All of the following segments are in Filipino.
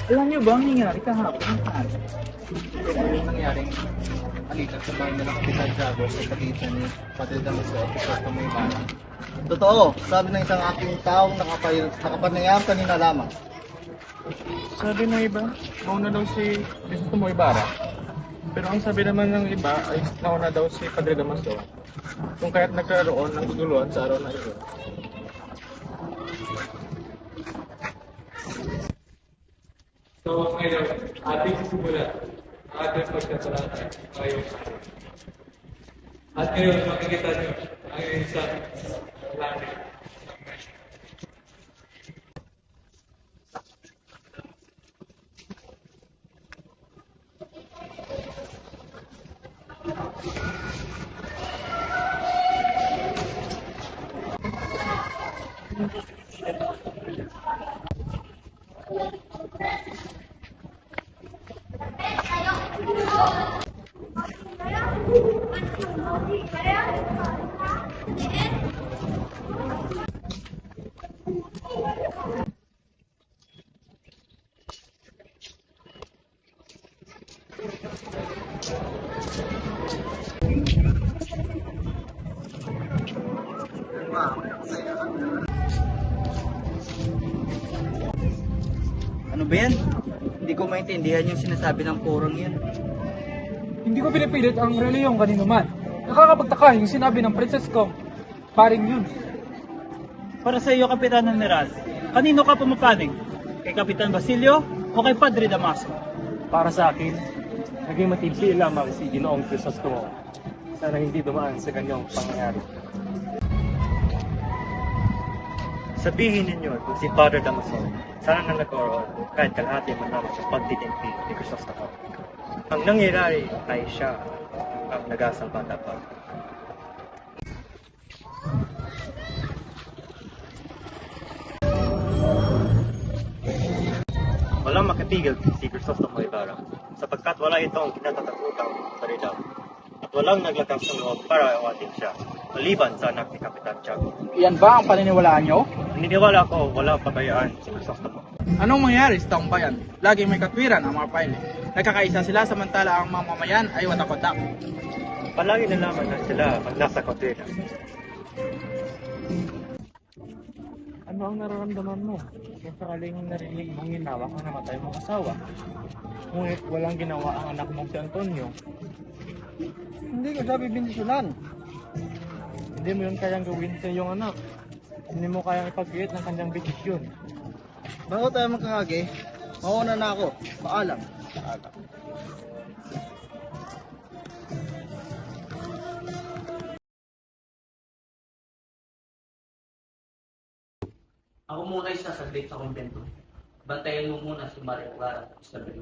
Alam niyo ba ang nangyari kahapon? Ano yung nangyaring alitan sa bahay nila Kapitan Tiago sa pagitan ni Padre Damaso at Crisostomo Ibarra? Totoo, sabi ng isang aking taong nakapanayam kanina lamang. Sabi ng iba, mauna daw si Crisostomo Ibarra. Pero ang sabi naman ng iba ay nauna daw si Padre Damaso. Kung kaya't nagkaroon ng kaguluhan sa araw na ito. So ngayon, ating sisimulan ang ating pagkasalatan ngayong araw. At ngayon, makikita niyo ang isang langit. Ano ba yan? Hindi ko maintindihan yung sinasabi ng purong yan. Hindi ko pinipilit ang reliyong kanino man. Nakakapagtaka yung sinabi ng princess ko. Paring yun. Para sa iyo, Kapitan General, kanino ka pumapanig? Kay Kapitan Basilio o kay Padre Damaso? Para sa akin, naging matibsi lamang si Ginoong Crisostomo. Sana hindi dumaan sa ganyang pangyayari. Sabihin ninyo kung si Father Damaso, sana nang nagkaroon kahit kalahati man lamang sa pagtitimpi ni Crisostomo. Ang nangyayari ay siya ang nagasang bata pa. Walang makapigil si Crisostomo Ibarra sapagkat wala itong kinatatakutang sarili at walang naglakas ng loob para awatin siya maliban sa anak ni Kapitan Tiago. Iyan ba ang paniniwalaan niyo? Naniniwala ko walang pabayaan si Crisostomo. Anong mangyari sa taong bayan? Laging may katwiran ang mga paile. Nagkakaisa sila samantala ang mga mamayan ay watak-watak. Palagi na lamang na sila ang nasa kontena. Ano ang nararamdaman mo? Kung sakaling narinig mong ginawak ang namatay mong asawa. Ngunit walang ginawa ang anak mong si Antonio. Hindi ko siya bibindisyonan. Hindi mo yun kayang gawin sa iyong anak. Hindi mo kayang ipagbiit ng kanyang bendisyon. Bago tayo magkakagi, mauna na ako. Paalam. Ako muna ay sasaglit sa kumbento. Bantayan mo muna si Maria Clara at Isabel.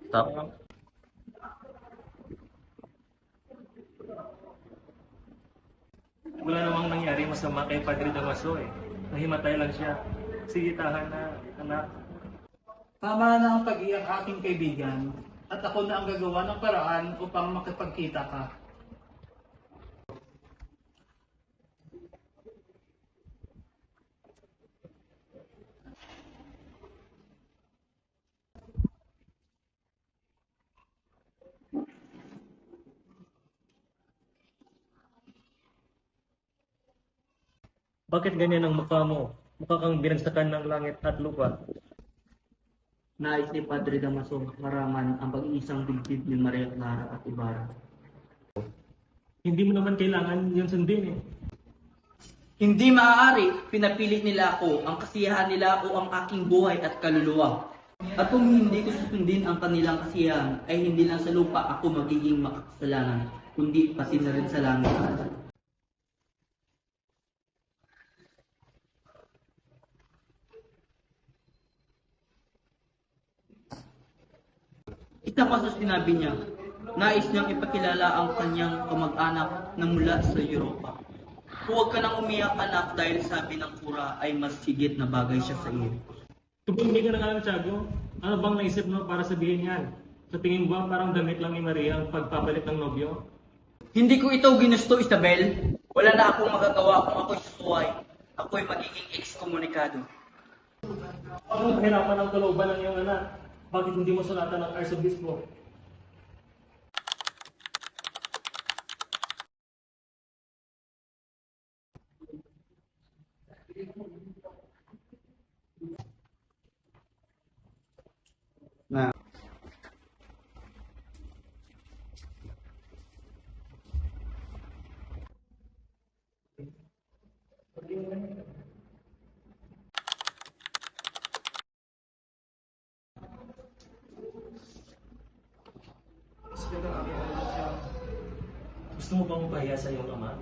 Stop. Wala namang nangyari masama kay Padre Damaso eh. Nahimatay lang siya. Sige, tahan na, anak. Tama na ang pag-iyak aking kaibigan at ako na ang gagawa ng paraan upang makipagkita ka. Bakit ganyan ang mukha mo? Mukha kang binagsakan ng langit at lupa. Nais ni Padre Damaso maraman ang pag-iisang dibdib ni Maria Clara at Ibarra. Hindi mo naman kailangan yun sundin eh. Hindi maaari, pinapilit nila ako, ang kasiyahan nila o ang aking buhay at kaluluwa. At kung hindi ko susundin ang kanilang kasiyahan, ay hindi lang sa lupa ako magiging makakasalanan, kundi pati na rin sa langit. Isa pa sa sinabi niya, Nais niyang ipakilala ang kanyang kamag-anak na mula sa Europa. Huwag ka nang umiyak anak dahil sabi ng kura ay mas higit na bagay siya sa iyo. Kung hindi ka nakalang Tiago, ano bang naisip mo para sabihin yan? Sa tingin mo ba parang damit lang ni Maria ang pagpapalit ng nobyo? Hindi ko ito ginusto, Isabel. Wala na akong magagawa kung ako'y susuway. Ako'y magiging ekskomunikado. Ang kahirapan ng kalooban ng iyong anak. Bakit hindi mo sulatan ng arsobispo? Na. Gusto mo bang mapahiya sa iyong ama?